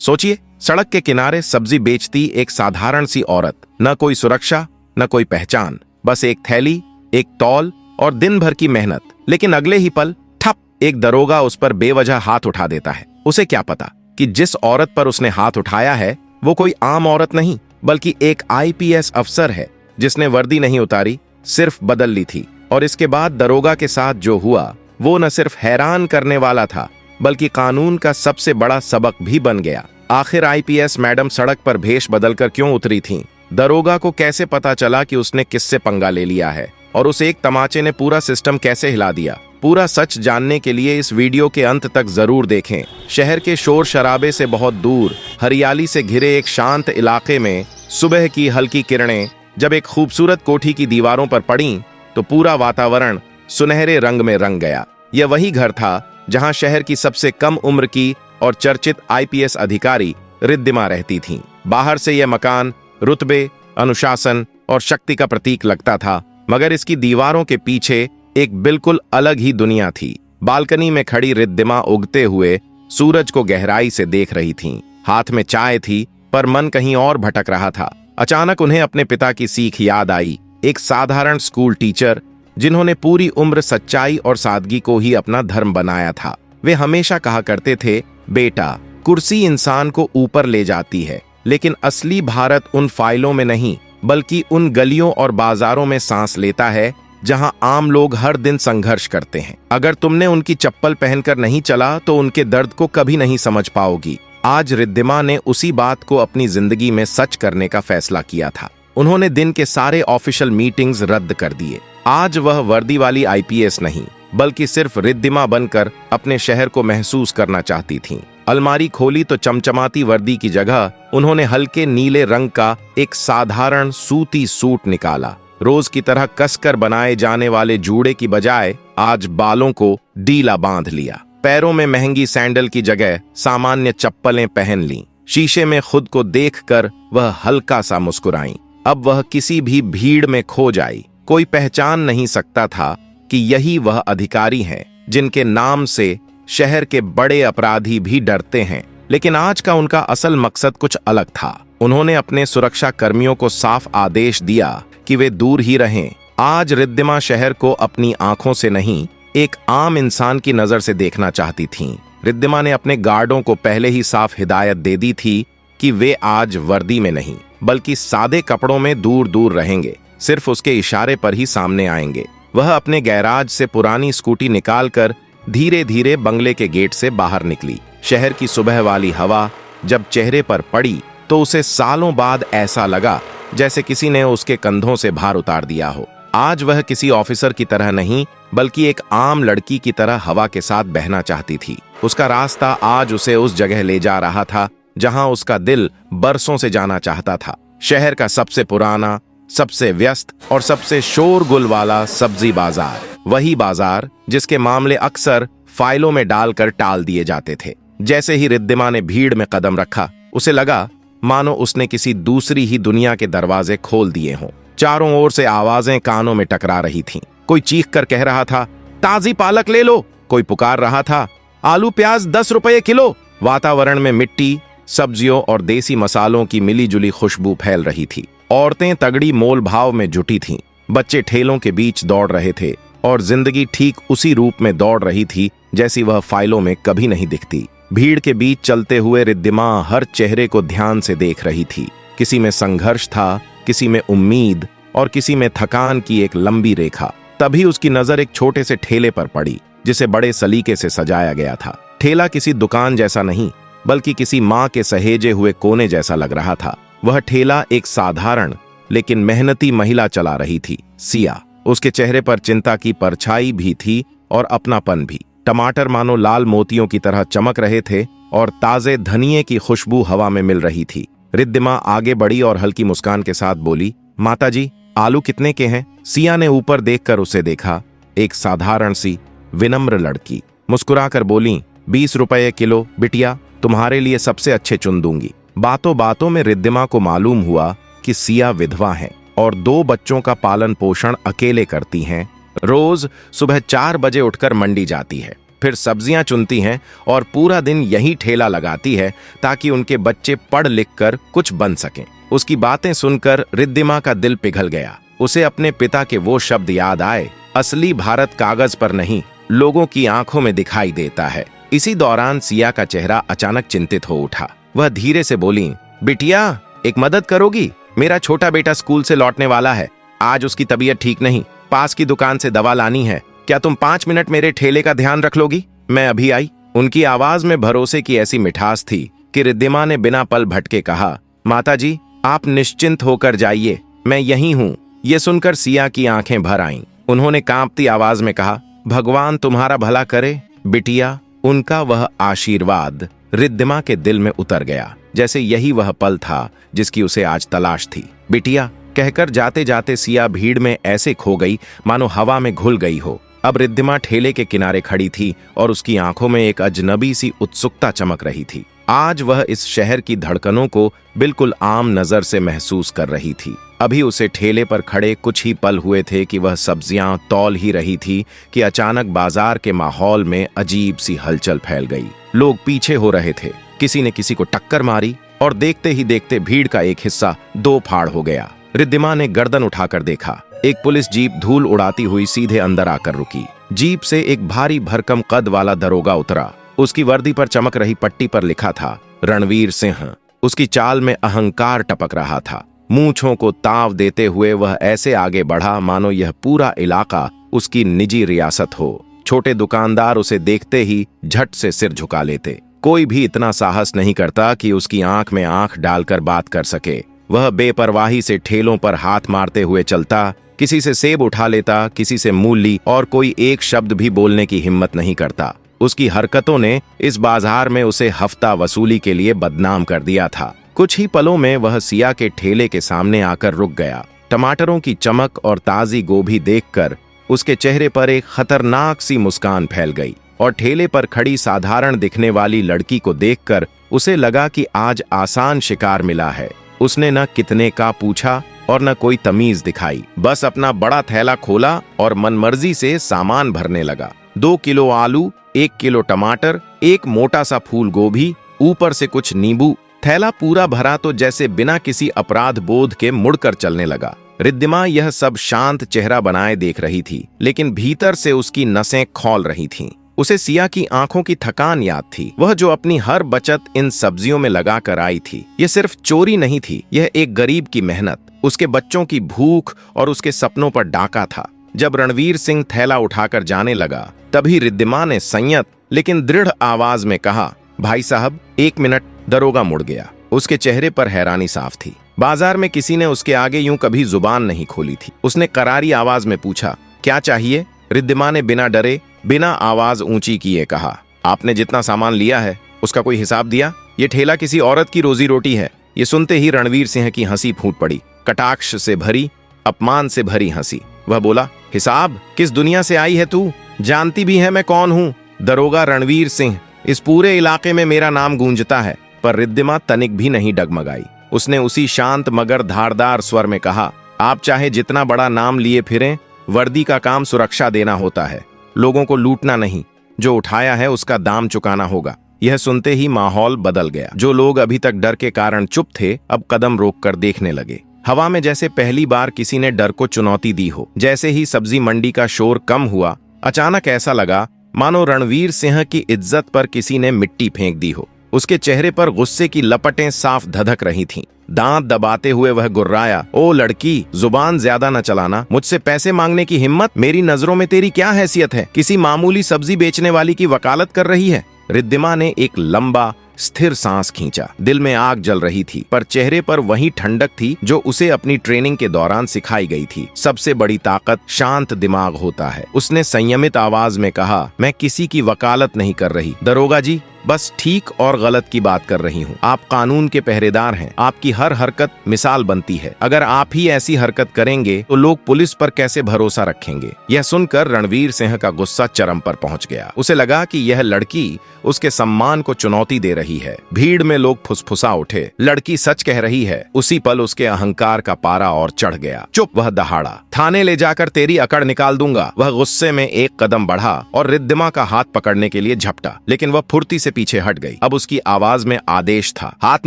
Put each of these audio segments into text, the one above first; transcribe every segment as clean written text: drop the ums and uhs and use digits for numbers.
सोचिए, सड़क के किनारे सब्जी बेचती एक साधारण सी औरत, न कोई सुरक्षा न कोई पहचान, बस एक थैली, एक तौल और दिन भर की मेहनत। लेकिन अगले ही पल ठप, एक दरोगा उस पर बेवजह हाथ उठा देता है। उसे क्या पता कि जिस औरत पर उसने हाथ उठाया है वो कोई आम औरत नहीं, बल्कि एक आईपीएस अफसर है जिसने वर्दी नहीं उतारी, सिर्फ बदल ली थी। और इसके बाद दरोगा के साथ जो हुआ वो न सिर्फ हैरान करने वाला था, बल्कि कानून का सबसे बड़ा सबक भी बन गया। आखिर आईपीएस मैडम सड़क पर भेष बदलकर क्यों उतरी थीं? दरोगा को कैसे पता चला कि उसने किससे पंगा ले लिया है? और उस एक तमाचे ने पूरा सिस्टम कैसे हिला दिया? पूरा सच जानने के लिए इस वीडियो के अंत तक जरूर देखें। शहर के शोर शराबे से बहुत दूर, हरियाली से घिरे एक शांत इलाके में सुबह की हल्की किरणें जब एक खूबसूरत कोठी की दीवारों पर पड़ीं, तो पूरा वातावरण सुनहरे रंग में रंग गया। यह वही घर था जहां शहर की सबसे कम उम्र की और चर्चित आईपीएस अधिकारी रिद्धिमा रहती थीं। बाहर से यह मकान रुतबे, अनुशासन और शक्ति का प्रतीक लगता था, मगर इसकी दीवारों के पीछे एक बिल्कुल अलग ही दुनिया थी। बालकनी में खड़ी रिद्धिमा उगते हुए सूरज को गहराई से देख रही थीं। हाथ में चाय थी, पर मन कहीं और भटक रहा था। अचानक उन्हें अपने पिता की सीख याद आई, एक साधारण स्कूल टीचर जिन्होंने पूरी उम्र सच्चाई और सादगी को ही अपना धर्म बनाया था। वे हमेशा कहा करते थे, बेटा, कुर्सी इंसान को ऊपर ले जाती है, लेकिन असली भारत उन फाइलों में नहीं, बल्कि उन गलियों और बाजारों में सांस लेता है जहां आम लोग हर दिन संघर्ष करते हैं। अगर तुमने उनकी चप्पल पहनकर नहीं चला तो उनके दर्द को कभी नहीं समझ पाओगी। आज रिद्धिमा ने उसी बात को अपनी जिंदगी में सच करने का फैसला किया था। उन्होंने दिन के सारे ऑफिशियल मीटिंग्स रद्द कर दिए। आज वह वर्दी वाली आईपीएस नहीं, बल्कि सिर्फ रिद्धिमा बनकर अपने शहर को महसूस करना चाहती थीं। अलमारी खोली तो चमचमाती वर्दी की जगह उन्होंने हल्के नीले रंग का एक साधारण सूती सूट निकाला। रोज की तरह कसकर बनाए जाने वाले जूड़े की बजाय आज बालों को डीला बांध लिया। पैरों में महंगी सैंडल की जगह सामान्य चप्पलें पहन लीं। शीशे में खुद को देखकर वह हल्का सा मुस्कुराईं। अब वह किसी भी भीड़ में खो जाई। कोई पहचान नहीं सकता था कि यही वह अधिकारी हैं जिनके नाम से शहर के बड़े अपराधी भी डरते हैं। लेकिन आज का उनका असल मकसद कुछ अलग था। उन्होंने अपने सुरक्षा कर्मियों को साफ आदेश दिया कि वे दूर ही रहें। आज रिद्धिमा शहर को अपनी आंखों से नहीं, एक आम इंसान की नजर से देखना चाहती थीं। रिद्धिमा ने अपने गार्डों को पहले ही साफ हिदायत दे दी थी कि वे आज वर्दी में नहीं, बल्कि सादे कपड़ों में दूर दूर रहेंगे, सिर्फ उसके इशारे पर ही सामने आएंगे। वह अपने गैराज से पुरानी स्कूटी निकालकर धीरे धीरे बंगले के गेट से बाहर निकली। शहर की सुबह वाली हवा जब चेहरे पर पड़ी तो उसे सालों बाद ऐसा लगा जैसे किसी ने उसके कंधों से भार उतार दिया हो। आज वह किसी ऑफिसर की तरह नहीं, बल्कि एक आम लड़की की तरह हवा के साथ बहना चाहती थी। उसका रास्ता आज उसे उस जगह ले जा रहा था जहां उसका दिल बरसों से जाना चाहता था। शहर का सबसे पुराना, सबसे व्यस्त और सबसे शोरगुल वाला सब्जी बाजार। वही बाजार जिसके मामले अक्सर फाइलों में डालकर टाल दिए जाते थे। जैसे ही रिद्धिमा ने भीड़ में कदम रखा, उसे लगा मानो उसने किसी दूसरी ही दुनिया के दरवाजे खोल दिए हों। चारों ओर से आवाजें कानों में टकरा रही थीं। कोई चीख कर कह रहा था, ताजी पालक ले लो। कोई पुकार रहा था, आलू प्याज 10 रुपये किलो। वातावरण में मिट्टी, सब्जियों और देसी मसालों की मिलीजुली खुशबू फैल रही थी। औरतें तगड़ी मोल भाव में जुटी थीं। बच्चे ठेलों के बीच दौड़ रहे थे और जिंदगी ठीक उसी रूप में दौड़ रही थी जैसी वह फाइलों में कभी नहीं दिखती। भीड़ के बीच चलते हुए रिद्धिमा हर चेहरे को ध्यान से देख रही थी। किसी में संघर्ष था, किसी में उम्मीद और किसी में थकान की एक लंबी रेखा। तभी उसकी नजर एक छोटे से ठेले पर पड़ी जिसे बड़े सलीके से सजाया गया था। ठेला किसी दुकान जैसा नहीं, बल्कि किसी माँ के सहेजे हुए कोने जैसा लग रहा था। वह ठेला एक साधारण लेकिन मेहनती महिला चला रही थी, सिया। उसके चेहरे पर चिंता की परछाई भी थी और अपनापन भी। टमाटर मानो लाल मोतियों की तरह चमक रहे थे और ताजे धनिये की खुशबू हवा में मिल रही थी। रिद्धिमा आगे बढ़ी और हल्की मुस्कान के साथ बोली, माताजी, आलू कितने के हैं? सिया ने ऊपर देखकर उसे देखा। एक साधारण सी विनम्र लड़की मुस्कुराकर बोली, 20 रुपये किलो बिटिया, तुम्हारे लिए सबसे अच्छे चुन दूंगी। बातों बातों में रिद्धिमा को मालूम हुआ कि सिया विधवा है और 2 बच्चों का पालन पोषण अकेले करती हैं। रोज सुबह 4 बजे उठकर मंडी जाती है, फिर सब्जियां चुनती हैं और पूरा दिन यही ठेला लगाती है ताकि उनके बच्चे पढ़ लिख कर कुछ बन सकें। उसकी बातें सुनकर रिद्धिमा का दिल पिघल गया। उसे अपने पिता के वो शब्द याद आए, असली भारत कागज पर नहीं, लोगों की आंखों में दिखाई देता है। इसी दौरान सिया का चेहरा अचानक चिंतित हो उठा। वह धीरे से बोली, बिटिया, एक मदद करोगी? मेरा छोटा बेटा स्कूल से लौटने वाला है। आज उसकी तबीयत ठीक नहीं, पास की दुकान से दवा लानी है। क्या तुम 5 मिनट मेरे ठेले का ध्यान रख लोगी? मैं अभी आई। उनकी आवाज में भरोसे की ऐसी मिठास थी कि रिद्धिमा ने बिना पल भटके कहा, माताजी, आप निश्चिंत होकर जाइए, मैं यहीं हूं। ये सुनकर सिया की आंखें भर आईं। उन्होंने कांपती आवाज में कहा, भगवान तुम्हारा भला करे बिटिया। उनका वह आशीर्वाद रिद्धिमा के दिल में उतर गया, जैसे यही वह पल था जिसकी उसे आज तलाश थी। बिटिया कहकर जाते जाते सिया भीड़ में ऐसे खो गई मानो हवा में घुल गई हो। अब रिद्धिमा ठेले के किनारे खड़ी थी और उसकी आंखों में एक अजनबी सी उत्सुकता चमक रही थी। आज वह इस शहर की धड़कनों को बिल्कुल आम नजर से महसूस कर रही थी। अभी उसे ठेले पर खड़े कुछ ही पल हुए थे कि वह सब्जियां तौल ही रही थी कि अचानक बाजार के माहौल में अजीब सी हलचल फैल गई। लोग पीछे हो रहे थे, किसी ने किसी को टक्कर मारी और देखते ही देखते भीड़ का एक हिस्सा 2 फाड़ हो गया। रिद्धिमा ने गर्दन उठाकर देखा। एक पुलिस जीप धूल उड़ाती हुई सीधे अंदर आकर रुकी। जीप से एक भारी भरकम कद वाला दरोगा उतरा। उसकी वर्दी पर चमक रही पट्टी पर लिखा था, रणवीर सिंह। उसकी चाल में अहंकार टपक रहा था। मूंछों को ताव देते हुए वह ऐसे आगे बढ़ा मानो यह पूरा इलाका उसकी निजी रियासत हो। छोटे दुकानदार उसे देखते ही झट से सिर झुका लेते। कोई भी इतना साहस नहीं करता कि उसकी आंख में आंख डालकर बात कर सके। वह बेपरवाही से ठेलों पर हाथ मारते हुए चलता, किसी से सेब उठा लेता, किसी से मूली, और कोई एक शब्द भी बोलने की हिम्मत नहीं करता। उसकी हरकतों ने इस बाजार में उसे हफ्ता वसूली के लिए बदनाम कर दिया था। कुछ ही पलों में वह सिया के ठेले के सामने आकर रुक गया। टमाटरों की चमक और ताजी गोभी देखकर उसके चेहरे पर एक खतरनाक सी मुस्कान फैल गई और ठेले पर खड़ी साधारण दिखने वाली लड़की को देखकर उसे लगा कि आज आसान शिकार मिला है। उसने न कितने का पूछा और न कोई तमीज दिखाई, बस अपना बड़ा थैला खोला और मनमर्जी से सामान भरने लगा। 2 किलो आलू, 1 किलो टमाटर, एक मोटा सा फूल गोभी, ऊपर से कुछ नींबू। थैला पूरा भरा तो जैसे बिना किसी अपराध बोध के मुड़कर चलने लगा। रिद्धिमा यह सब शांत चेहरा बनाए देख रही थी, लेकिन भीतर से उसकी नसें खौल रही थीं। उसे सिया की आंखों की थकान याद थी, वह जो अपनी हर बचत इन सब्जियों में लगा कर आई थी। यह सिर्फ चोरी नहीं थी, यह एक गरीब की मेहनत, उसके बच्चों की भूख और उसके सपनों पर डाका था। जब रणवीर सिंह थैला उठाकर जाने लगा, तभी रिद्धिमा ने संयत लेकिन दृढ़ आवाज में कहा, भाई साहब 1 मिनट। दरोगा मुड़ गया। उसके चेहरे पर हैरानी साफ थी। बाजार में किसी ने उसके आगे यूं कभी जुबान नहीं खोली थी। उसने करारी आवाज में पूछा, क्या चाहिए? रिद्धिमा ने बिना डरे, बिना आवाज ऊंची किए कहा, आपने जितना सामान लिया है उसका कोई हिसाब दिया? ये ठेला किसी औरत की रोजी रोटी है। ये सुनते ही रणवीर सिंह की हंसी फूट पड़ी, कटाक्ष से भरी, अपमान से भरी हंसी। वह बोला, हिसाब? किस दुनिया से आई है तू? जानती भी है मैं कौन हूँ? दरोगा रणवीर सिंह। इस पूरे इलाके में मेरा नाम गूंजता है। पर रिद्धिमा तनिक भी नहीं डगमगाई। उसने उसी शांत मगर धारदार स्वर में कहा, आप चाहे जितना बड़ा नाम लिए फिरें, वर्दी का काम सुरक्षा देना होता है, लोगों को लूटना नहीं। जो उठाया है उसका दाम चुकाना होगा। यह सुनते ही माहौल बदल गया। जो लोग अभी तक डर के कारण चुप थे, अब कदम रोककर देखने लगे। हवा में जैसे पहली बार किसी ने डर को चुनौती दी हो। जैसे ही सब्जी मंडी का शोर कम हुआ, अचानक ऐसा लगा मानो रणवीर सिंह की इज्जत पर किसी ने मिट्टी फेंक दी हो। उसके चेहरे पर गुस्से की लपटें साफ धधक रही थीं। दांत दबाते हुए वह गुर्राया, ओ लड़की, जुबान ज्यादा न चलाना। मुझसे पैसे मांगने की हिम्मत? मेरी नजरों में तेरी क्या हैसियत है? किसी मामूली सब्जी बेचने वाली की वकालत कर रही है? रिद्धिमा ने एक लंबा स्थिर सांस खींचा। दिल में आग जल रही थी, पर चेहरे पर वही ठंडक थी जो उसे अपनी ट्रेनिंग के दौरान सिखाई गई थी। सबसे बड़ी ताकत शांत दिमाग होता है। उसने संयमित आवाज में कहा, मैं किसी की वकालत नहीं कर रही। दरोगा जी, बस ठीक और गलत की बात कर रही हूँ। आप कानून के पहरेदार हैं, आपकी हर हरकत मिसाल बनती है। अगर आप ही ऐसी हरकत करेंगे तो लोग पुलिस पर कैसे भरोसा रखेंगे। यह सुनकर रणवीर सिंह का गुस्सा चरम पर पहुंच गया। उसे लगा कि यह लड़की उसके सम्मान को चुनौती दे रही है। भीड़ में लोग फुसफुसा उठे, लड़की सच कह रही है। उसी पल उसके अहंकार का पारा और चढ़ गया। चुप, वह दहाड़ा, थाने ले जाकर तेरी अकड़ निकाल दूंगा। वह गुस्से में एक कदम बढ़ा और रिद्धिमा का हाथ पकड़ने के लिए झपटा, लेकिन वह फुर्ती से पीछे हट गई। अब उसकी आवाज में आदेश था, हाथ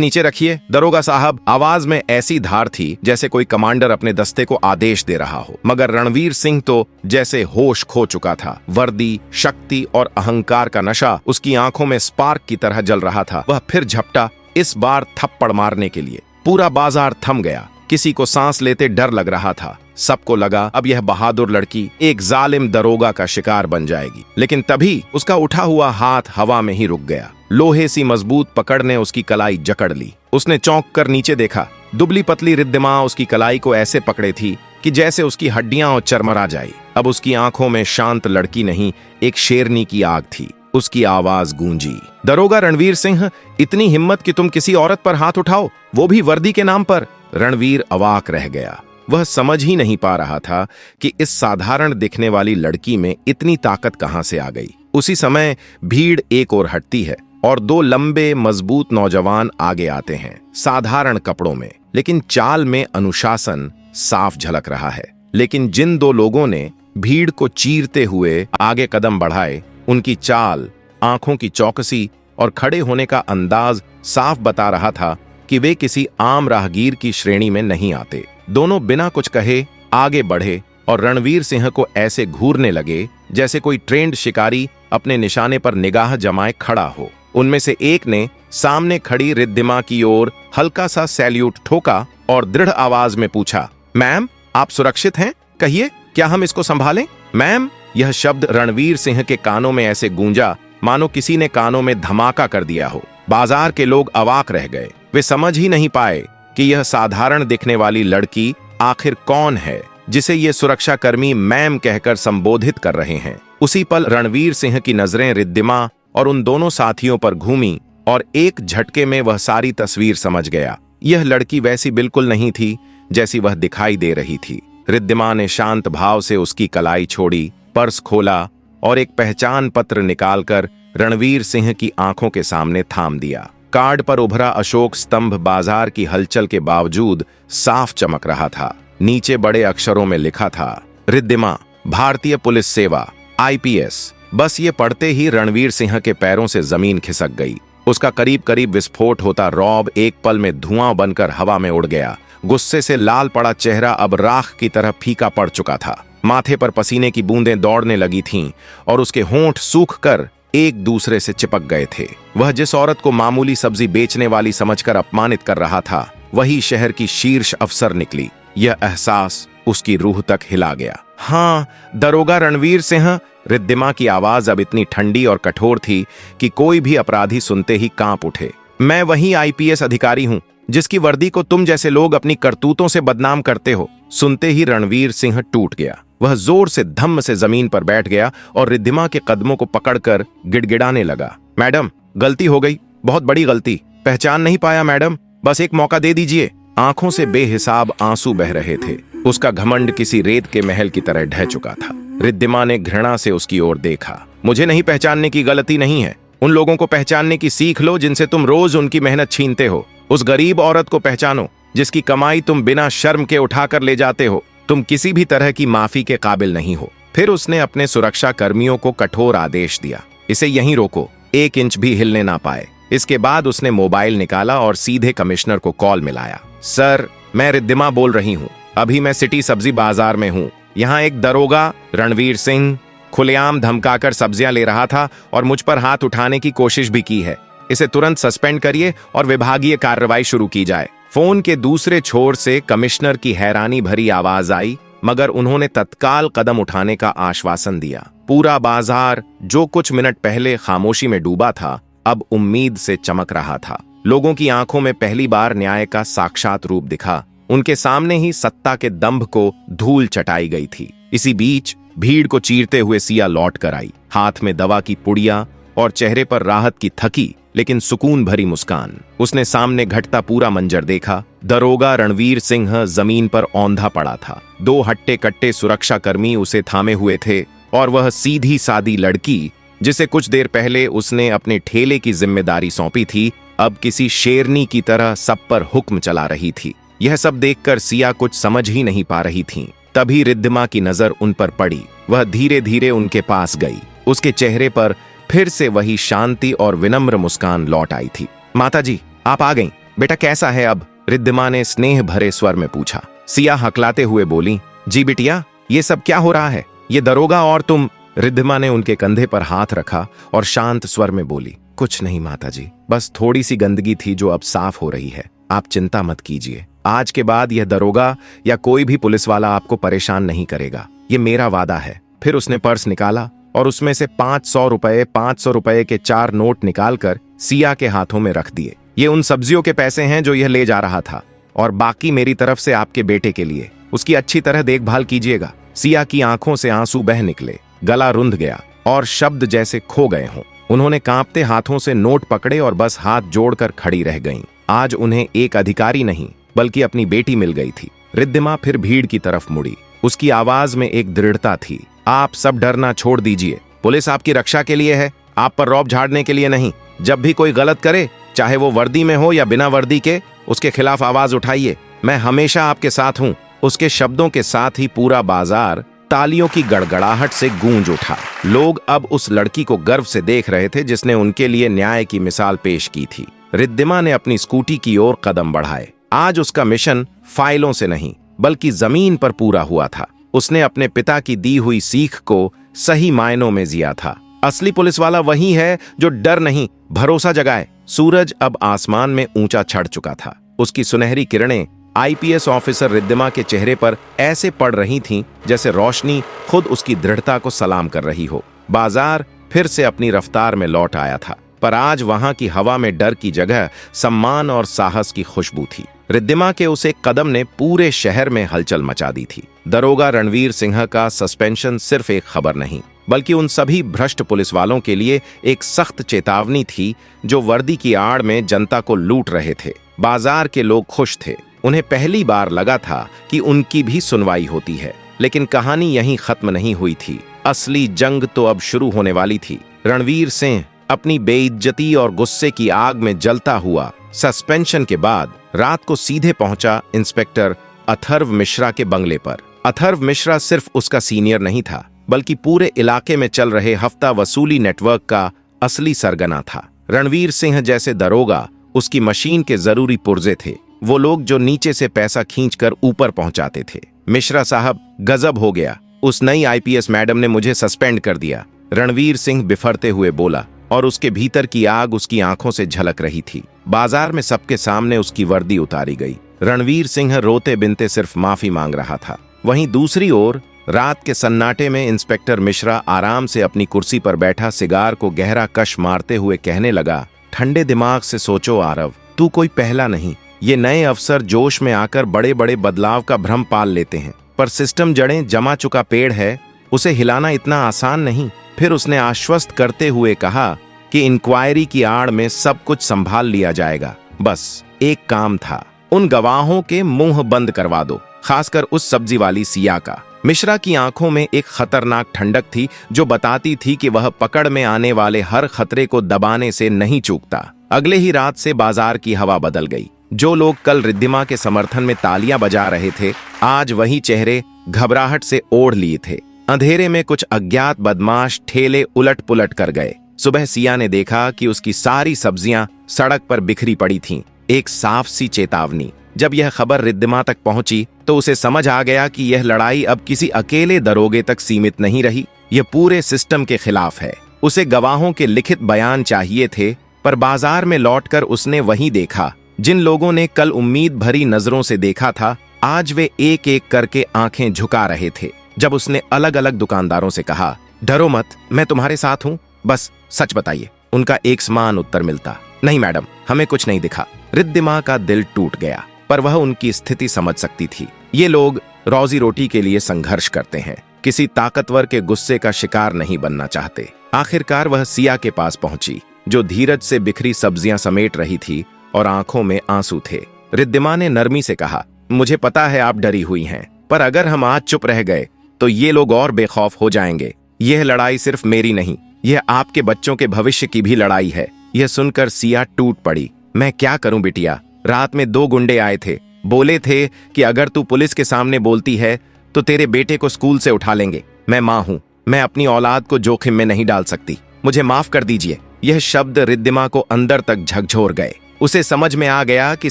नीचे रखिए दरोगा साहब। आवाज में ऐसी धार थी जैसे कोई कमांडर अपने दस्ते को आदेश दे रहा हो। मगर रणवीर सिंह तो जैसे होश खो चुका था। वर्दी, शक्ति और अहंकार का नशा उसकी आंखों में स्पार्क की तरह जल रहा था। वह फिर झपटा, इस बार थप्पड़ मारने के लिए। पूरा बाजार थम गया। किसी को सांस लेते डर लग रहा था। सबको लगा अब यह बहादुर लड़की एक जालिम दरोगा का शिकार बन जाएगी। लेकिन तभी उसका उठा हुआ हाथ हवा में ही रुक गया। लोहे सी मजबूत पकड़ ने उसकी कलाई जकड़ ली। उसने चौंक कर नीचे देखा। दुबली पतली रिद्धिमा उसकी कलाई को ऐसे पकड़े थी कि जैसे उसकी हड्डियां और चरमरा जाई। अब उसकी आंखों में शांत लड़की नहीं, एक शेरनी की आग थी। उसकी आवाज गूंजी, दरोगा रणवीर सिंह, इतनी हिम्मत कि तुम किसी औरत पर हाथ उठाओ, वो भी वर्दी के नाम पर। रणवीर अवाक रह गया। वह समझ ही नहीं पा रहा था कि इस साधारण दिखने वाली लड़की में इतनी ताकत कहां से आ गई। उसी समय भीड़ एक ओर हटती है और दो लंबे मजबूत नौजवान आगे आते हैं, साधारण कपड़ों में, लेकिन चाल में अनुशासन साफ झलक रहा है। लेकिन जिन दो लोगों ने भीड़ को चीरते हुए आगे कदम बढ़ाए, उनकी चाल, आंखों की चौकसी और खड़े होने का अंदाज साफ बता रहा था कि वे किसी आम राहगीर की श्रेणी में नहीं आते। दोनों बिना कुछ कहे आगे बढ़े और रणवीर सिंह को ऐसे घूरने लगे जैसे कोई ट्रेंड शिकारी अपने निशाने पर निगाह जमाए खड़ा हो। उनमें से एक ने सामने खड़ी रिद्धिमा की ओर हल्का सा सैल्यूट ठोका और दृढ़ आवाज में पूछा, मैम, आप सुरक्षित हैं? कहिए, क्या हम इसको संभालें? मैम, यह शब्द रणवीर सिंह के कानों में ऐसे गूंजा मानो किसी ने कानों में धमाका कर दिया हो। बाजार के लोग अवाक रह गए। वे समझ ही नहीं पाए कि यह साधारण दिखने वाली लड़की आखिर कौन है जिसे ये सुरक्षाकर्मी मैम कहकर संबोधित कर रहे हैं। उसी पल रणवीर सिंह की नजरें रिद्धिमा और उन दोनों साथियों पर घूमी और एक झटके में वह सारी तस्वीर समझ गया। यह लड़की वैसी बिल्कुल नहीं थी जैसी वह दिखाई दे रही थी। रिद्धिमा ने शांत भाव से उसकी कलाई छोड़ी, पर्स खोला और एक पहचान पत्र निकालकर रणवीर सिंह की आंखों के सामने थाम दिया। कार्ड पर उभरा अशोक स्तंभ बाजार की हलचल के बावजूद साफ चमक रहा था। नीचे बड़े अक्षरों में लिखा था, रिद्धिमा, भारतीय पुलिस सेवा, IPS। बस ये पढ़ते ही रणवीर सिंह के पैरों से जमीन खिसक गई। उसका करीब करीब विस्फोट होता रौब एक पल में धुआं बनकर हवा में उड़ गया। गुस्से से लाल पड़ा चेहरा अब राख की तरह फीका पड़ चुका था। माथे पर पसीने की बूंदें दौड़ने लगी थीं और उसके होंठ सूख कर एक दूसरे से चिपक गए थे। वह जिस औरत को मामूली सब्जी बेचने वाली समझकर अपमानित कर रहा था, वही शहर की शीर्ष अफसर निकली। यह एहसास उसकी रूह तक हिला गया। हाँ, दरोगा रणवीर सिंह। रिद्धिमा की आवाज अब इतनी ठंडी और कठोर थी कि कोई भी अपराधी सुनते ही कांप उठे। मैं वही IPS अधिकारी हूं जिसकी वर्दी को तुम जैसे लोग अपनी करतूतों से बदनाम करते हो। सुनते ही रणवीर सिंह टूट गया। वह जोर से धम्म से जमीन पर बैठ गया और रिद्धिमा के कदमों को पकड़कर गिड़गिड़ाने लगा, मैडम, गलती हो गई, बहुत बड़ी गलती। पहचान नहीं पाया मैडम, बस एक मौका दे दीजिए। आंखों से बेहिसाब आंसू बह रहे थे। उसका घमंड किसी रेत के महल की तरह ढह चुका था। रिद्धिमा ने घृणा से उसकी ओर देखा। मुझे नहीं पहचानने की गलती नहीं है। उन लोगों को पहचानने की सीख लो जिनसे तुम रोज उनकी मेहनत छीनते हो। उस गरीब औरत को पहचानो जिसकी कमाई तुम बिना शर्म के उठाकर ले जाते हो। तुम किसी भी तरह की माफी के काबिल नहीं हो। फिर उसने अपने सुरक्षा कर्मियों को कठोर आदेश दिया, इसे यहीं रोको, 1 इंच भी हिलने ना पाए। इसके बाद उसने मोबाइल निकाला और सीधे कमिश्नर को कॉल मिलाया। सर, मैं रिद्धिमा बोल रही हूँ। अभी मैं सिटी सब्जी बाजार में हूँ। यहाँ एक दरोगा रणवीर सिंह खुलेआम धमकाकर सब्जियां ले रहा था और मुझ पर हाथ उठाने की कोशिश भी की है। इसे तुरंत सस्पेंड करिए और विभागीय कार्रवाई शुरू की जाए। फोन के दूसरे छोर से कमिश्नर की हैरानी भरी आवाज आई, मगर उन्होंने तत्काल कदम उठाने का आश्वासन दिया। पूरा बाजार जो कुछ मिनट पहले खामोशी में डूबा था, अब उम्मीद से चमक रहा था। लोगों की आंखों में पहली बार न्याय का साक्षात रूप दिखा। उनके सामने ही सत्ता के दंभ को धूल चटाई गई थी। इसी बीच भीड़ को चीरते हुए सिया लौट कर आई, हाथ में दवा की पुड़िया और चेहरे पर राहत की थकी लेकिन सुकून भरी मुस्कान। उसने सामने घटता पूरा मंजर देखा। दरोगा रणवीर सिंह जमीन पर औंधा पड़ा था। 2 हट्टे कट्टे सुरक्षाकर्मी उसे थामे हुए थे और वह सीधी सादी लड़की जिसे कुछ देर पहले उसने अपने ठेले की जिम्मेदारी सौंपी थी, अब किसी शेरनी की तरह सब पर हुक्म चला रही थी। यह सब देखकर सिया कुछ समझ ही नहीं पा रही थी। तभी रिद्धिमा की नजर उन पर पड़ी। वह धीरे धीरे उनके पास गई। उसके चेहरे पर फिर से वही शांति और विनम्र मुस्कान लौट आई थी। माताजी, आप आ गईं। बेटा कैसा है अब? रिद्धिमा ने स्नेह भरे स्वर में पूछा। सिया हकलाते हुए बोली, जी बिटिया, ये सब क्या हो रहा है? ये दरोगा और तुम? रिद्धिमा ने उनके कंधे पर हाथ रखा और शांत स्वर में बोली, कुछ नहीं माताजी, बस थोड़ी सी गंदगी थी जो अब साफ हो रही है। आप चिंता मत कीजिए। आज के बाद यह दरोगा या कोई भी पुलिस वाला आपको परेशान नहीं करेगा, ये मेरा वादा है। फिर उसने पर्स निकाला और उसमें से 500 रुपए के 4 नोट निकालकर सिया के हाथों में रख दिए। ये उन सब्जियों के पैसे हैं जो यह ले जा रहा था, और बाकी मेरी तरफ से आपके बेटे के लिए। उसकी अच्छी तरह देखभाल कीजिएगा। सिया की आंखों से आंसू बह निकले, गला रुंध गया और शब्द जैसे खो गए हों। उन्होंने कांपते हाथों से नोट पकड़े और बस हाथ जोड़कर खड़ी रह गईं। आज उन्हें एक अधिकारी नहीं बल्कि अपनी बेटी मिल गई थी। रिद्धिमा फिर भीड़ की तरफ मुड़ी। उसकी आवाज में एक दृढ़ता थी। आप सब डरना छोड़ दीजिए। पुलिस आपकी रक्षा के लिए है, आप पर रौब झाड़ने के लिए नहीं। जब भी कोई गलत करे, चाहे वो वर्दी में हो या बिना वर्दी के, उसके खिलाफ आवाज उठाइए। मैं हमेशा आपके साथ हूं। उसके शब्दों के साथ ही पूरा बाजार तालियों की गड़गड़ाहट से गूंज उठा। लोग अब उस लड़की को गर्व से देख रहे थे जिसने उनके लिए न्याय की मिसाल पेश की थी। रिद्धिमा ने अपनी स्कूटी की ओर कदम बढ़ाए। आज उसका मिशन फाइलों से नहीं बल्कि जमीन पर पूरा हुआ था। उसने अपने पिता की दी हुई सीख को सही मायनों में जिया था। असली पुलिस वाला वही है जो डर नहीं, भरोसा जगाए। सूरज अब आसमान में ऊंचा चढ़ चुका था। उसकी सुनहरी किरणें आईपीएस ऑफिसर रिद्धिमा के चेहरे पर ऐसे पड़ रही थीं जैसे रोशनी खुद उसकी दृढ़ता को सलाम कर रही हो। बाजार फिर से अपनी रफ्तार में लौट आया था, पर आज वहां की हवा में डर की जगह सम्मान और साहस की खुशबू थी। रिद्धिमा के उस एक कदम ने पूरे शहर में हलचल मचा दी थी। दरोगा रणवीर सिंह का सस्पेंशन सिर्फ एक खबर नहीं बल्कि उन सभी भ्रष्ट पुलिस वालों के लिए एक सख्त चेतावनी थी जो वर्दी की आड़ में जनता को लूट रहे थे। बाजार के लोग खुश थे। उन्हें पहली बार लगा था कि उनकी भी सुनवाई होती है। लेकिन कहानी यहीं खत्म नहीं हुई थी। असली जंग तो अब शुरू होने वाली थी। रणवीर सिंह अपनी बेइज्जती और गुस्से की आग में जलता हुआ सस्पेंशन के बाद रात को सीधे पहुंचा इंस्पेक्टर अथर्व मिश्रा के बंगले पर। अथर्व मिश्रा सिर्फ उसका सीनियर नहीं था बल्कि पूरे इलाके में चल रहे हफ्ता वसूली नेटवर्क का असली सरगना था। रणवीर सिंह जैसे दरोगा उसकी मशीन के जरूरी पुर्जे थे, वो लोग जो नीचे से पैसा खींचकर ऊपर पहुंचाते थे। मिश्रा साहब, गजब हो गया, उस नई आईपीएस मैडम ने मुझे सस्पेंड कर दिया। रणवीर सिंह बिफरते हुए बोला और उसके भीतर की आग उसकी आंखों से झलक रही थी। बाजार में सबके सामने उसकी वर्दी उतारी गई। रणवीर सिंह रोते बिनते सिर्फ माफी मांग रहा था। वहीं दूसरी ओर रात के सन्नाटे में इंस्पेक्टर मिश्रा आराम से अपनी कुर्सी पर बैठा सिगार को गहरा कश मारते हुए कहने लगा, ठंडे दिमाग से सोचो आरव, तू कोई पहला नहीं। ये नए अफसर जोश में आकर बड़े बड़े बदलाव का भ्रम पाल लेते हैं, पर सिस्टम जड़ें जमा चुका पेड़ है, उसे हिलाना इतना आसान नहीं। फिर उसने आश्वस्त करते हुए कहा कि इंक्वायरी की आड़ में सब कुछ संभाल लिया जाएगा। बस एक काम था, उन गवाहों के मुंह बंद करवा दो, खासकर उस सब्जी वाली सिया का। मिश्रा की आंखों में एक खतरनाक ठंडक थी जो बताती थी कि वह पकड़ में आने वाले हर खतरे को दबाने से नहीं चूकता। अगले ही रात से बाजार की हवा बदल गई। जो लोग कल रिद्धिमा के समर्थन में तालियां बजा रहे थे, आज वही चेहरे घबराहट से ओढ़ लिए थे। अंधेरे में कुछ अज्ञात बदमाश ठेले उलट पुलट कर गए। सुबह सिया ने देखा कि उसकी सारी सब्जियां सड़क पर बिखरी पड़ी थीं, एक साफ सी चेतावनी। जब यह खबर रिद्धिमा तक पहुंची तो उसे समझ आ गया कि यह लड़ाई अब किसी अकेले दरोगे तक सीमित नहीं रही, यह पूरे सिस्टम के खिलाफ है। उसे गवाहों के लिखित बयान चाहिए थे, पर बाजार में लौटकर उसने वही देखा। जिन लोगों ने कल उम्मीद भरी नजरों से देखा था, आज वे एक एक करके आंखें झुका रहे थे। जब उसने अलग अलग दुकानदारों से कहा, डरो मत, मैं तुम्हारे साथ हूं, बस सच बताइए, उनका एक समान उत्तर मिलता, नहीं मैडम, हमें कुछ नहीं दिखा। रिद्धिमा का दिल टूट गया, पर वह उनकी स्थिति समझ सकती थी। ये लोग रोजी रोटी के लिए संघर्ष करते हैं, किसी ताकतवर के गुस्से का शिकार नहीं बनना चाहते। आखिरकार वह सिया के पास पहुंची, जो धीरज से बिखरी सब्जियां समेट रही थी और आंखों में आंसू थे। रिद्धिमा ने नरमी से कहा, मुझे पता है आप डरी हुई हैं, पर अगर हम आज चुप रह गए तो ये लोग और बेखौफ हो जाएंगे। यह लड़ाई सिर्फ मेरी नहीं, यह आपके बच्चों के भविष्य की भी लड़ाई है। यह सुनकर सिया टूट पड़ी। मैं क्या करूं बिटिया, रात में 2 गुंडे आए थे, बोले थे कि अगर तू पुलिस के सामने बोलती है तो तेरे बेटे को स्कूल से उठा लेंगे। मैं मां हूं, मैं अपनी औलाद को जोखिम में नहीं डाल सकती, मुझे माफ कर दीजिए। यह शब्द रिद्धिमा को अंदर तक झकझोर गए। उसे समझ में आ गया कि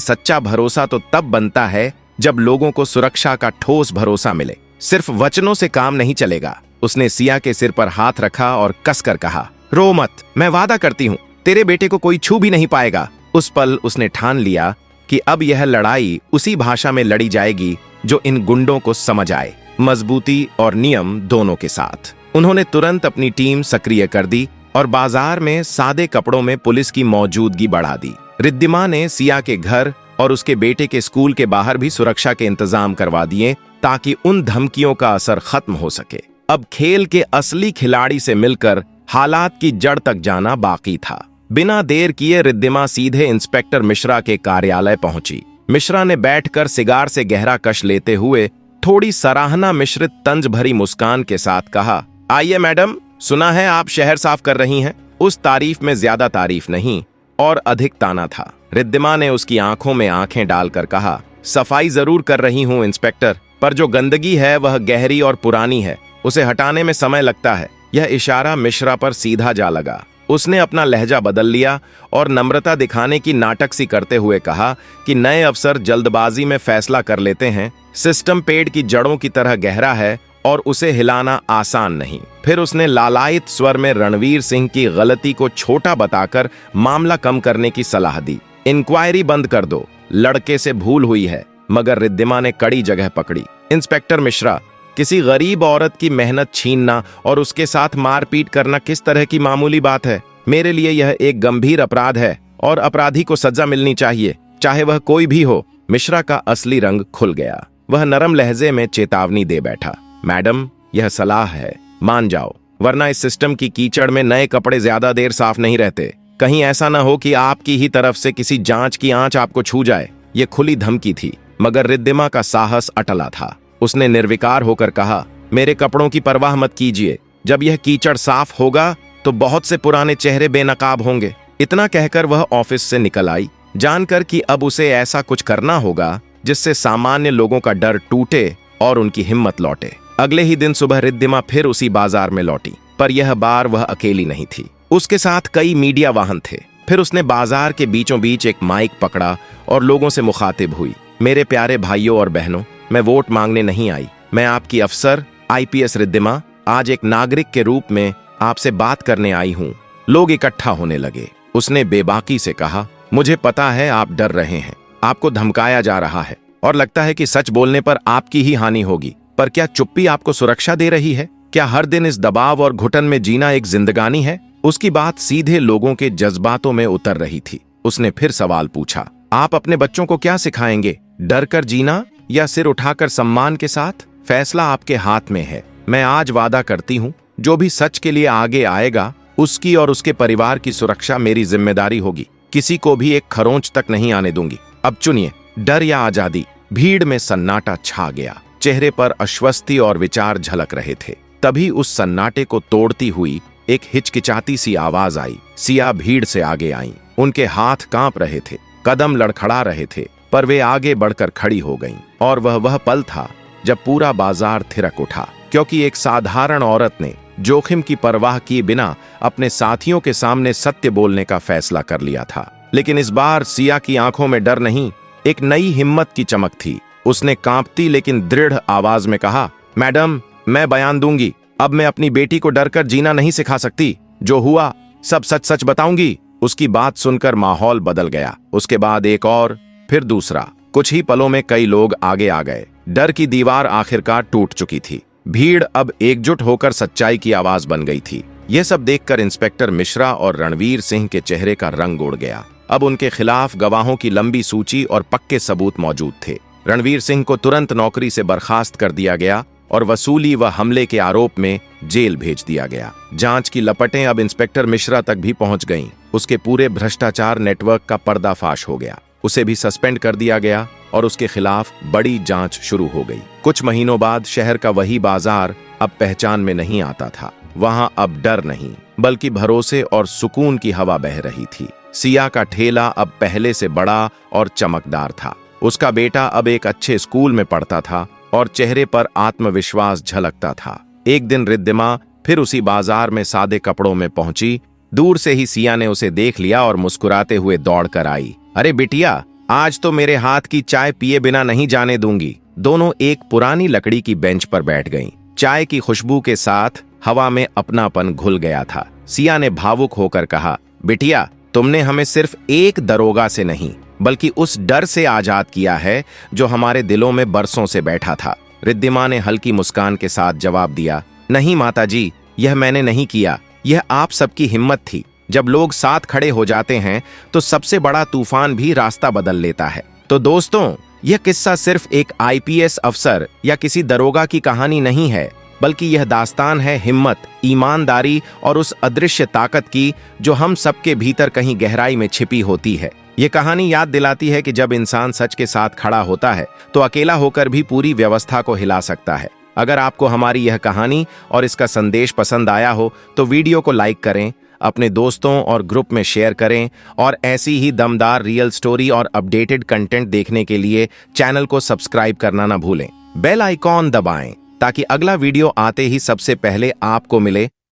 सच्चा भरोसा तो तब बनता है जब लोगों को सुरक्षा का ठोस भरोसा मिले। सिर्फ वचनों से काम नहीं चलेगा। उसने सिया के सिर पर हाथ रखा और कसकर कहा, रो मत, मैं वादा करती हूं तेरे बेटे को कोई छू भी नहीं पाएगा। उस पल उसने ठान लिया कि अब यह लड़ाई उसी भाषा में लड़ी जाएगी जो इन गुंडों को समझ आए, मजबूती और नियम दोनों के साथ। उन्होंने तुरंत अपनी टीम सक्रिय कर दी और बाजार में सादे कपड़ों में पुलिस की मौजूदगी बढ़ा दी। रिद्धिमा ने सिया के घर और उसके बेटे के स्कूल के बाहर भी सुरक्षा के इंतजाम करवा दिए ताकि उन धमकियों का असर खत्म हो सके। अब खेल के असली खिलाड़ी से मिलकर हालात की जड़ तक जाना बाकी था। बिना देर किए रिद्धिमा सीधे इंस्पेक्टर मिश्रा के कार्यालय पहुंची। मिश्रा ने बैठकर सिगार से गहरा कश लेते हुए थोड़ी सराहना मिश्रित तंज भरी मुस्कान के साथ कहा, आइए मैडम, सुना है आप शहर साफ कर रही हैं। उस तारीफ में ज्यादा तारीफ नहीं और अधिक ताना था। रिद्धिमा ने उसकी आंखों में आंखें डालकर कहा, सफाई जरूर कर रही हूं इंस्पेक्टर, पर जो गंदगी है वह गहरी और पुरानी है, उसे हटाने में समय लगता है। यह इशारा मिश्रा पर सीधा जा लगा। उसने अपना लहजा बदल लिया और नम्रता दिखाने की नाटक सी करते हुए कहा कि नए अफसर जल्दबाजी में फैसला कर लेते हैं। सिस्टम पेड़ की जड़ों की तरह गहरा है और उसे हिलाना आसान नहीं। फिर उसने लालायित स्वर में रणवीर सिंह की गलती को छोटा बताकर मामला कम करने की सलाह दी। इंक्वायरी बंद कर दो, लड़के से भूल हुई है। मगर रिद्धिमा ने कड़ी जगह पकड़ी। इंस्पेक्टर मिश्रा, किसी गरीब औरत की मेहनत छीनना और उसके साथ मारपीट करना किस तरह की मामूली बात है? मेरे लिए यह एक गंभीर अपराध है और अपराधी को सजा मिलनी चाहिए, चाहे वह कोई भी हो। मिश्रा का असली रंग खुल गया। वह नरम लहजे में चेतावनी दे बैठा, मैडम, यह सलाह है, मान जाओ, वरना इस सिस्टम की कीचड़ में नए कपड़े ज्यादा देर साफ नहीं रहते। कहीं ऐसा न हो कि आपकी ही तरफ से किसी जांच की आंच आपको छू जाए। यह खुली धमकी थी, मगर रिद्धिमा का साहस अटला था। उसने निर्विकार होकर कहा, मेरे कपड़ों की परवाह मत कीजिए, जब यह कीचड़ साफ होगा तो बहुत से पुराने चेहरे बेनकाब होंगे। इतना कहकर वह ऑफिस से निकल आई, जानकर कि अब उसे ऐसा कुछ करना होगा जिससे सामान्य लोगों का डर टूटे और उनकी हिम्मत लौटे। अगले ही दिन सुबह रिद्धिमा फिर उसी बाजार में लौटी, पर यह बार वह अकेली नहीं थी। उसके साथ कई मीडिया वाहन थे। फिर उसने बाजार के बीचों बीच एक माइक पकड़ा और लोगों से मुखातिब हुई, मेरे प्यारे भाइयों और बहनों, मैं वोट मांगने नहीं आई। मैं आपकी अफसर आईपीएस रिद्धिमा आज एक नागरिक के रूप में आपसे बात करने आई हूं। लोग इकट्ठा होने लगे। उसने बेबाकी से कहा, मुझे पता है आप डर रहे हैं, आपको धमकाया जा रहा है और लगता है कि सच बोलने पर आपकी ही हानि होगी, पर क्या चुप्पी आपको सुरक्षा दे रही है? क्या हर दिन इस दबाव और घुटन में जीना एक जिंदगानी है? उसकी बात सीधे लोगों के जज्बातों में उतर रही थी। उसने फिर सवाल पूछा, आप अपने बच्चों को क्या सिखाएंगे, डर कर जीना या सिर उठाकर सम्मान के साथ? फैसला आपके हाथ में है। मैं आज वादा करती हूँ, जो भी सच के लिए आगे आएगा उसकी और उसके परिवार की सुरक्षा मेरी जिम्मेदारी होगी। किसी को भी एक खरोंच तक नहीं आने दूंगी। अब चुनिए, डर या आजादी? भीड़ में सन्नाटा छा गया। चेहरे पर अश्वस्ति और विचार झलक रहे थे। तभी उस सन्नाटे को तोड़ती हुई एक हिचकिचाती सी आवाज आई। सिया भीड़ से आगे आईं। उनके हाथ कांप रहे थे, कदम लड़खड़ा रहे थे, पर वे आगे बढ़कर खड़ी हो गईं। और वह पल था जब पूरा बाजार थिरक उठा, क्योंकि एक साधारण औरत ने जोखिम की परवाह किए बिना अपने साथियों के सामने सत्य बोलने का फैसला कर लिया था। लेकिन इस बार सिया की आंखों में डर नहीं, एक नई हिम्मत की चमक थी। उसने कांपती लेकिन दृढ़ आवाज में कहा, मैडम, मैं बयान दूंगी। अब मैं अपनी बेटी को डरकर जीना नहीं सिखा सकती। जो हुआ सब सच सच बताऊंगी। उसकी बात सुनकर माहौल बदल गया। उसके बाद एक और, फिर दूसरा। कुछ ही पलों में कई लोग आगे आ गए। डर की दीवार आखिरकार टूट चुकी थी। भीड़ अब एकजुट होकर सच्चाई की आवाज बन गई थी। यह सब देखकर इंस्पेक्टर मिश्रा और रणवीर सिंह के चेहरे का रंग उड़ गया। अब उनके खिलाफ गवाहों की लंबी सूची और पक्के सबूत मौजूद थे। रणवीर सिंह को तुरंत नौकरी से बर्खास्त कर दिया गया और वसूली व हमले के आरोप में जेल भेज दिया गया। जांच की लपटें अब इंस्पेक्टर मिश्रा तक भी पहुंच गईं। उसके पूरे भ्रष्टाचार नेटवर्क का पर्दाफाश हो गया। उसे भी सस्पेंड कर दिया गया और उसके खिलाफ बड़ी जांच शुरू हो गई। कुछ महीनों बाद शहर का वही बाजार अब पहचान में नहीं आता था। वहां अब डर नहीं बल्कि भरोसे और सुकून की हवा बह रही थी। सिया का ठेला अब पहले से बड़ा और चमकदार था। उसका बेटा अब एक अच्छे स्कूल में पढ़ता था और चेहरे पर आत्मविश्वास झलकता था। एक दिन रिद्धिमा फिर उसी बाजार में सादे कपड़ों में पहुंची। दूर से ही सिया ने उसे देख लिया और मुस्कुराते हुए दौड़कर आई। अरे बिटिया, आज तो मेरे हाथ की चाय पिए बिना नहीं जाने दूंगी। दोनों एक पुरानी लकड़ी की बेंच पर बैठ गईं। चाय की खुशबू के साथ हवा में अपनापन घुल गया था। सिया ने भावुक होकर कहा, बिटिया, तुमने हमें सिर्फ एक दरोगा से नहीं बल्कि उस डर से आजाद किया है जो हमारे दिलों में बरसों से बैठा था। रिद्धिमा ने हल्की मुस्कान के साथ जवाब दिया, नहीं माताजी, यह मैंने नहीं किया। यह आप सबकी हिम्मत थी। जब लोग साथ खड़े हो जाते हैं तो सबसे बड़ा तूफान भी रास्ता बदल लेता है। तो दोस्तों, यह किस्सा सिर्फ एक आईपीएस अफसर या किसी दरोगा की कहानी नहीं है, बल्कि यह दास्तान है हिम्मत, ईमानदारी और उस अदृश्य ताकत की जो हम सबके भीतर कहीं गहराई में छिपी होती है। ये कहानी याद दिलाती है कि जब इंसान सच के साथ खड़ा होता है तो अकेला होकर भी पूरी व्यवस्था को हिला सकता है। अगर आपको हमारी यह कहानी और इसका संदेश पसंद आया हो तो वीडियो को लाइक करें, अपने दोस्तों और ग्रुप में शेयर करें और ऐसी ही दमदार रियल स्टोरी और अपडेटेड कंटेंट देखने के लिए चैनल को सब्सक्राइब करना ना भूलें। बेल आइकॉन दबाएं ताकि अगला वीडियो आते ही सबसे पहले आपको मिले।